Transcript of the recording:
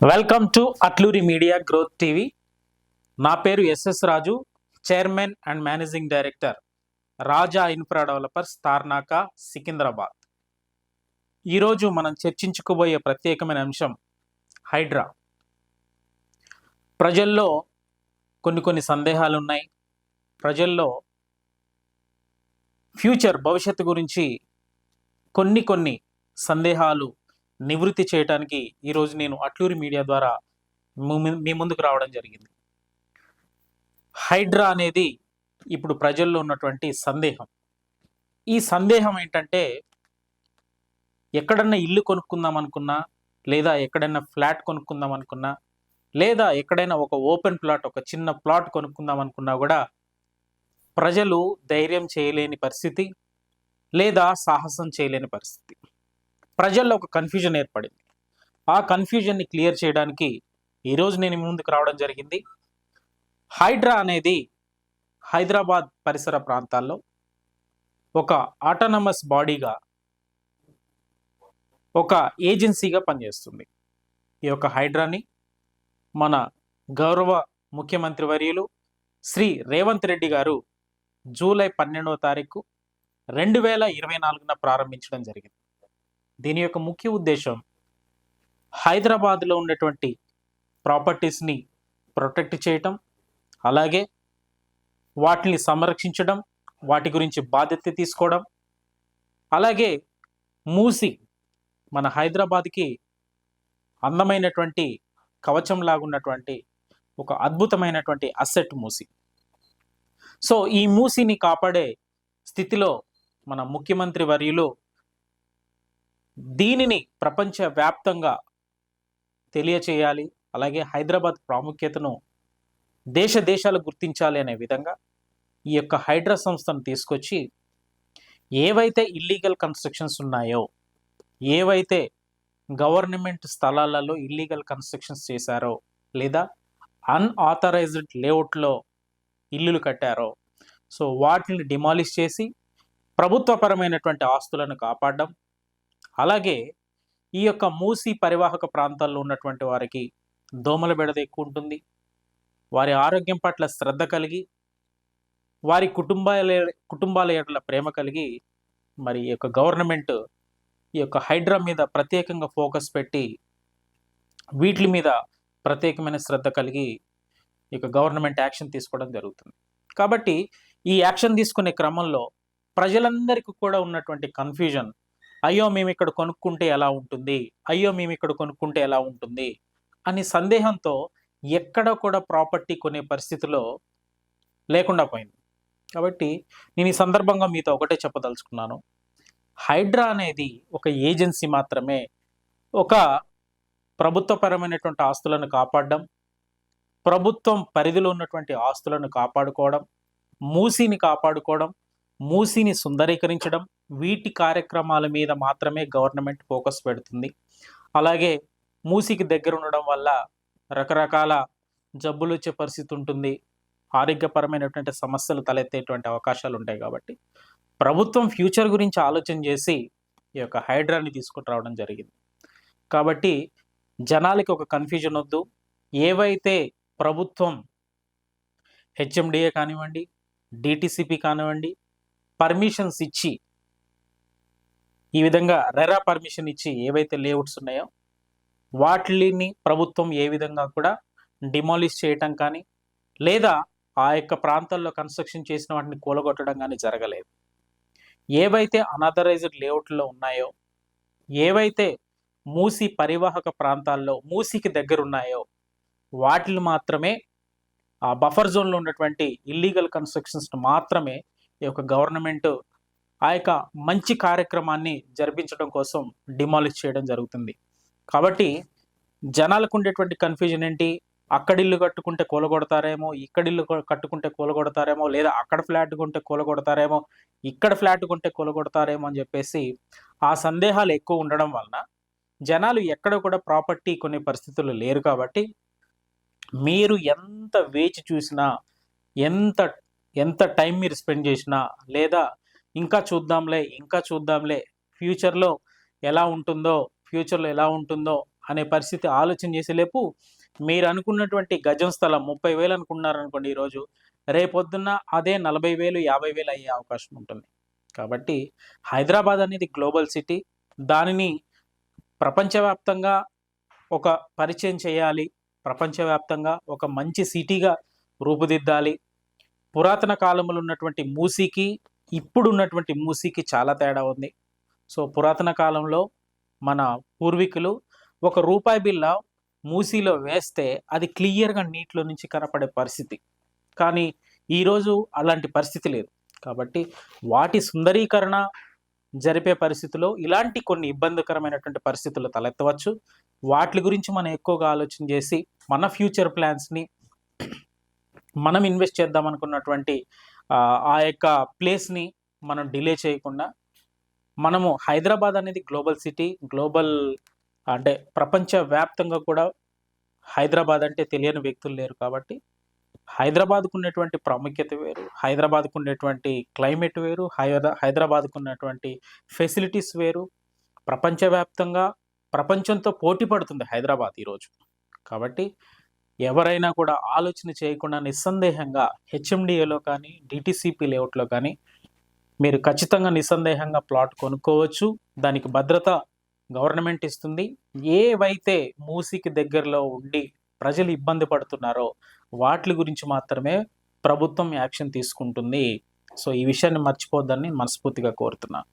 Welcome to Atluri media growth TV. నా పేరు SS Raju, chairman and managing director, Raja infra developers, Tarnaka, Secunderabad. ఈరోజు మనం చర్చించుకోబోయే ప్రత్యేకమైన అంశం హైడ్రా. ప్రజల్లో కొన్ని సందేహాలు ఉన్నాయి. ప్రజల్లో భవిష్యత్తు గురించి కొన్ని సందేహాలు నివృత్తి చేయడానికి ఈరోజు నేను అట్లూరి మీడియా ద్వారా మీ ముందుకు రావడం జరిగింది. హైడ్రా అనేది ఇప్పుడు ప్రజల్లో ఉన్నటువంటి సందేహం. ఈ సందేహం ఏంటంటే, ఎక్కడన్నా ఇల్లు కొనుక్కుందాం అనుకున్నా, లేదా ఎక్కడైనా ఫ్లాట్ కొనుక్కుందాం అనుకున్నా, లేదా ఎక్కడైనా ఒక ఓపెన్ ప్లాట్, ఒక చిన్న ప్లాట్ కొనుక్కుందాం అనుకున్నా కూడా ప్రజలు ధైర్యం చేయలేని పరిస్థితి, లేదా సాహసం చేయలేని పరిస్థితి. ప్రజల్లో ఒక కన్ఫ్యూజన్ ఏర్పడింది. ఆ కన్ఫ్యూజన్ని క్లియర్ చేయడానికి ఈరోజు నేను ముందుకు రావడం జరిగింది. హైడ్రా అనేది హైదరాబాద్ పరిసర ప్రాంతాల్లో ఒక ఆటోనమస్ బాడీగా, ఒక ఏజెన్సీగా పనిచేస్తుంది. ఈ యొక్క హైడ్రాని మన గౌరవ ముఖ్యమంత్రి వర్యులు శ్రీ రేవంత్ రెడ్డి గారు జూలై 12వ తారీఖు 2024 ప్రారంభించడం జరిగింది. దీని యొక్క ముఖ్య ఉద్దేశం హైదరాబాద్లో ఉన్నటువంటి ప్రాపర్టీస్ని ప్రొటెక్ట్ చేయటం, అలాగే వాటిని సంరక్షించడం, వాటి గురించి బాధ్యత తీసుకోవడం, అలాగే మూసి మన హైదరాబాద్కి అందమైనటువంటి కవచం లాగున్నటువంటి ఒక అద్భుతమైనటువంటి అసెట్ మూసి. సో ఈ మూసిని కాపాడే స్థితిలో మన ముఖ్యమంత్రి వర్యులు దీనిని ప్రపంచవ్యాప్తంగా తెలియచేయాలి, అలాగే హైదరాబాద్ ప్రాముఖ్యతను దేశాలు గుర్తించాలి అనే విధంగా ఈ యొక్క హైడ్రా సంస్థను తీసుకొచ్చి ఏవైతే ఇల్లీగల్ కన్స్ట్రక్షన్స్ ఉన్నాయో, ఏవైతే గవర్నమెంట్ స్థలాలలో ఇల్లీగల్ కన్స్ట్రక్షన్స్ చేశారో, లేదా అన్ఆథరైజ్డ్ లేఅవుట్లో ఇల్లులు కట్టారో, సో వాటిని డిమాలిష్ చేసి ప్రభుత్వపరమైనటువంటి ఆస్తులను కాపాడడం, అలాగే ఈ యొక్క మూసి పరివాహక ప్రాంతాల్లో ఉన్నటువంటి వారికి దోమల బెడద ఎక్కువ ఉంటుంది, వారి ఆరోగ్యం పట్ల శ్రద్ధ కలిగి, వారి కుటుంబాల ఎడల ప్రేమ కలిగి, మరి ఈ యొక్క గవర్నమెంట్ ఈ యొక్క హైడ్రా మీద ప్రత్యేకంగా ఫోకస్ పెట్టి వీటి మీద ప్రత్యేకమైన శ్రద్ధ కలిగి ఈ యొక్క గవర్నమెంట్ యాక్షన్ తీసుకోవడం జరుగుతుంది. కాబట్టి ఈ యాక్షన్ తీసుకునే క్రమంలో ప్రజలందరికీ కూడా ఉన్నటువంటి కన్ఫ్యూజన్, అయ్యో మేము ఇక్కడ కొనుక్కుంటే ఎలా ఉంటుంది, అయ్యో మేము ఇక్కడ కొనుక్కుంటే ఎలా ఉంటుంది అని సందేహంతో ఎక్కడ కూడా ప్రాపర్టీ కొనే పరిస్థితిలో లేకుండా పోయింది. కాబట్టి నేను ఈ సందర్భంగా మీతో ఒకటే చెప్పదలుచుకున్నాను, హైడ్రా అనేది ఒక ఏజెన్సీ మాత్రమే. ఒక ప్రభుత్వపరమైనటువంటి ఆస్తులను కాపాడడం, ప్రభుత్వం పరిధిలో ఉన్నటువంటి ఆస్తులను కాపాడుకోవడం, మూసిని కాపాడుకోవడం, మూసిని సుందరీకరించడం, వీటి కార్యక్రమాల మీద మాత్రమే గవర్నమెంట్ ఫోకస్ పెడుతుంది. అలాగే మూసికి దగ్గర ఉండడం వల్ల రకరకాల జబ్బులు వచ్చే పరిస్థితి ఉంటుంది, ఆరోగ్యపరమైనటువంటి సమస్యలు తలెత్తేటువంటి అవకాశాలు ఉంటాయి. కాబట్టి ప్రభుత్వం ఫ్యూచర్ గురించి ఆలోచన చేసి ఈ యొక్క హైడ్రాని తీసుకుని రావడం జరిగింది. కాబట్టి జనాలకి ఒక కన్ఫ్యూజన్ వద్దు. ఏవైతే ప్రభుత్వం హెచ్ఎండిఏ కానివ్వండి, డిటిసిపి కానివ్వండి పర్మిషన్స్ ఇచ్చి, ఈ విధంగా రెరా పర్మిషన్ ఇచ్చి ఏవైతే లేఅవుట్స్ ఉన్నాయో వాటిని ప్రభుత్వం ఏ విధంగా కూడా డిమాలిష్ చేయటం కానీ, లేదా ఆ యొక్క ప్రాంతాల్లో కన్స్ట్రక్షన్ చేసిన వాటిని కూలగొట్టడం కానీ జరగలేదు. ఏవైతే అనాథరైజ్డ్ లేఅవుట్లో ఉన్నాయో, ఏవైతే మూసి పరివాహక ప్రాంతాల్లో మూసికి దగ్గర ఉన్నాయో వాటిని మాత్రమే, ఆ బఫర్ జోన్లో ఉన్నటువంటి ఇల్లీగల్ కన్స్ట్రక్షన్స్ మాత్రమే ఈ యొక్క గవర్నమెంట్ ఆ యొక్క మంచి కార్యక్రమాన్ని జరిపించడం కోసం డిమాలిష్ చేయడం జరుగుతుంది. కాబట్టి జనాలకు ఉండేటువంటి కన్ఫ్యూజన్ ఏంటి, అక్కడిల్లు కట్టుకుంటే కూలగొడతారేమో, ఇక్కడిల్లు కట్టుకుంటే కూలగొడతారేమో, లేదా అక్కడ ఫ్లాట్ కొంటే కూలగొడతారేమో, ఇక్కడ ఫ్లాట్ కొంటే కూలగొడతారేమో అని చెప్పేసి ఆ సందేహాలు ఎక్కువ ఉండడం వలన జనాలు ఎక్కడ కూడా ప్రాపర్టీ కొనే పరిస్థితులు లేరు. కాబట్టి మీరు ఎంత వేచి చూసినా, ఎంత టైం మీరు స్పెండ్ చేసినా, లేదా ఇంకా చూద్దాంలే ఫ్యూచర్లో ఎలా ఉంటుందో అనే పరిస్థితి ఆలోచన చేసేలేపు మీరు అనుకున్నటువంటి గజం స్థలం 30,000 అనుకున్నారనుకోండి ఈరోజు, రేపొద్దున్న అదే 40,000, 50,000 అయ్యే అవకాశం ఉంటుంది. కాబట్టి హైదరాబాద్ అనేది గ్లోబల్ సిటీ. దానిని ప్రపంచవ్యాప్తంగా ఒక పరిచయం చేయాలి. ప్రపంచవ్యాప్తంగా ఒక మంచి సిటీగా రూపుదిద్దాలి. పురాతన కాలంలో ఉన్నటువంటి మూసీకి, ఇప్పుడున్నటువంటి మూసీకి చాలా తేడా ఉంది. సో పురాతన కాలంలో మన పూర్వీకులు ఒక రూపాయి బిళ్ళ మూసీలో వేస్తే అది క్లియర్గా నీటిలో నుంచి కనపడే పరిస్థితి. కానీ ఈరోజు అలాంటి పరిస్థితి లేదు. కాబట్టి వాటి సుందరీకరణ జరిపే పరిస్థితిలో ఇలాంటి కొన్ని ఇబ్బందికరమైనటువంటి పరిస్థితులు తలెత్తవచ్చు. వాటి గురించి మనం ఎక్కువగా ఆలోచన చేసి మన ఫ్యూచర్ ప్లాన్స్ని మనం ఇన్వెస్ట్ చేద్దాం అనుకున్నటువంటి ఆ యొక్క ప్లేస్ని మనం డిలే చేయకుండా, మనము హైదరాబాద్ అనేది గ్లోబల్ సిటీ, గ్లోబల్ అంటే ప్రపంచవ్యాప్తంగా కూడా హైదరాబాద్ అంటే తెలియని వ్యక్తులు లేరు. కాబట్టి హైదరాబాద్కు ఉన్నటువంటి ప్రాముఖ్యత వేరు, హైదరాబాద్కు ఉన్నటువంటి క్లైమేట్ వేరు, హైదరాబాద్కు ఉన్నటువంటి ఫెసిలిటీస్ వేరు. ప్రపంచవ్యాప్తంగా ప్రపంచంతో పోటీ పడుతుంది హైదరాబాద్ ఈరోజు. కాబట్టి ఎవరైనా కూడా ఆలోచన చేయకుండా నిస్సందేహంగా హెచ్ఎండిఏలో కానీ డిటిసిపి లేఅవుట్లో కానీ మీరు ఖచ్చితంగా నిస్సందేహంగా ప్లాట్ కొనుక్కోవచ్చు. దానికి భద్రత గవర్నమెంట్ ఇస్తుంది. ఏవైతే మూసీకి దగ్గరలో ఉండి ప్రజలు ఇబ్బంది పడుతున్నారో వాటి గురించి మాత్రమే ప్రభుత్వం యాక్షన్ తీసుకుంటుంది. సో ఈ విషయాన్ని మర్చిపోద్దని మనస్ఫూర్తిగా కోరుతున్నాను.